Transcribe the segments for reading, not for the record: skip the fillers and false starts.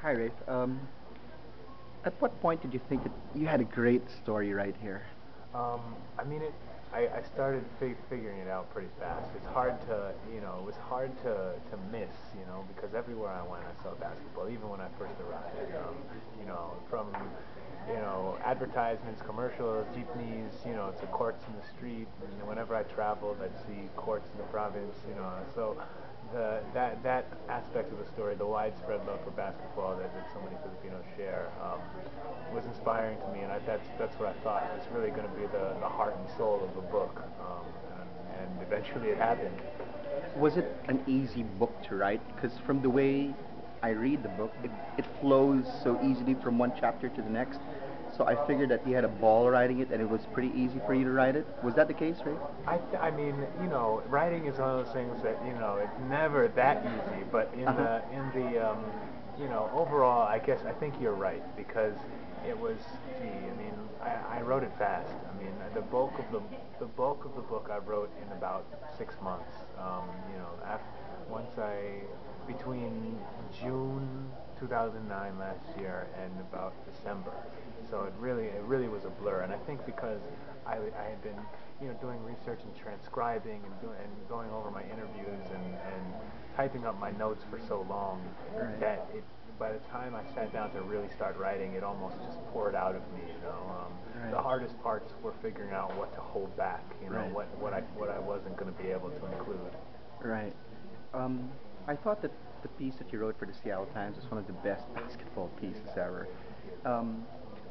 Hi, Rafe. At what point did you think that you had a great story right here? I mean, I started figuring it out pretty fast. It's hard to, it was hard to miss, because everywhere I went, I saw basketball. Even when I first arrived, from, advertisements, commercials, jeepneys, to courts in the street. And whenever I traveled, I'd see courts in the province, So that aspect of the story, the widespread love for basketball that so many Filipinos share, was inspiring to me, and that's what I thought was really going to be the heart and soul of the book, and eventually it happened. Was it an easy book to write? Because from the way I read the book, it flows so easily from one chapter to the next. So I figured that you had a ball writing it, and it was pretty easy for you to write it. Was that the case, Rafe? I mean, writing is one of those things that it's never that easy. But Uh-huh. overall, I think you're right because it was. Gee, I mean, I wrote it fast. I mean, the bulk of the book I wrote in about 6 months. Once I between June 2009 last year and about December. So it really was a blur. And I think because I had been doing research and transcribing and going over my interviews and typing up my notes for so long Right. that by the time I sat down to really start writing, it almost just poured out of me. The Right. hardest parts were figuring out what to hold back, Right. what I wasn't going to be able to include. Right. Um, I thought that the piece that you wrote for the Seattle Times was one of the best basketball pieces ever. Um,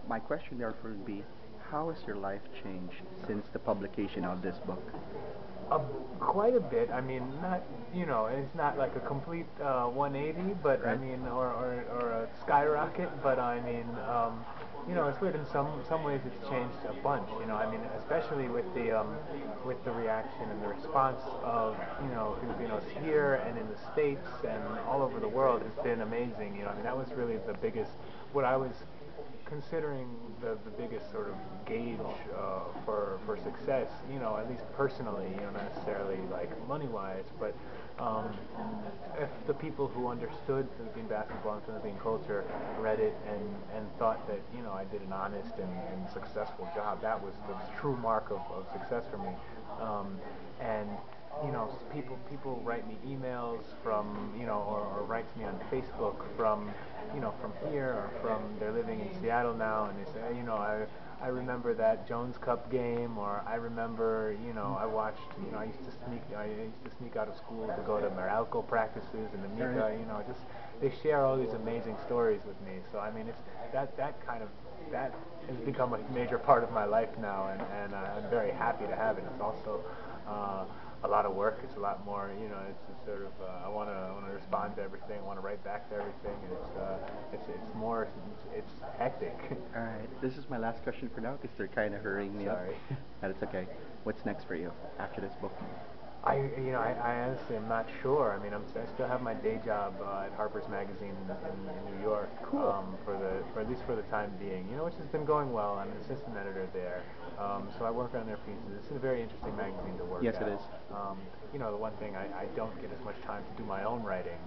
my question therefore would be, how has your life changed since the publication of this book? Uh, Quite a bit. I mean, not it's not like a complete 180, but I Right? mean, or a skyrocket. But I mean, it's weird. In some ways, it's changed a bunch. I mean, especially with the reaction and the response of Filipinos here and in the States and all over the world has been amazing. I mean, that was really the biggest. What I was considering the biggest sort of gauge for success, at least personally, not necessarily like money-wise, but um, if the people who understood Philippine basketball and Philippine culture read it and thought that, I did an honest and successful job, that was the true mark of success for me. Um, and people write me emails from or write to me on Facebook from here or from they're living in Seattle now, and they say, I remember that Jones Cup game, or I remember, I watched, I used to sneak out of school to go to Meralco practices and the All right. Mika, just they share all these amazing stories with me. So I mean, it's that has become a major part of my life now, and I'm very happy to have it. It's also uh, a lot of work. It's a lot more, it's sort of I want to respond to everything. I want to write back to everything, and it's more it's hectic. All right. This is my last question for now because they're kind of hurrying me up. Sorry. But it's okay. What's next for you after this book? I honestly am not sure. I mean, I still have my day job at Harper's Magazine in New York, Cool. for at least for the time being. Which has been going well. I'm an assistant editor there, so I work on their pieces. It's a very interesting magazine to work Yes, it at. is. Um, the one thing I don't get as much time to do my own writing,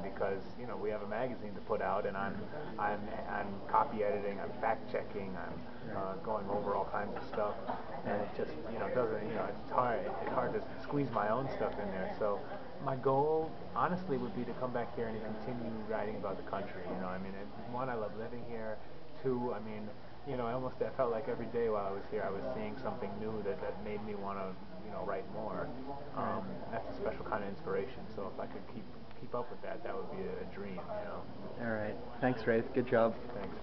because we have a magazine to put out, and I'm copy editing, I'm fact checking, I'm Right. going over all kinds of stuff, and Right. it just doesn't it's hard to squeeze my own stuff in there. So my goal, honestly, would be to come back here and continue writing about the country. I mean, one, I love living here. Two, I mean, I felt like every day while I was here, I was seeing something new that made me want to write more. Right. That's a special kind of inspiration. So if I could keep up with that, that would be a dream. All right. Thanks, Rafe. Good job. Thanks.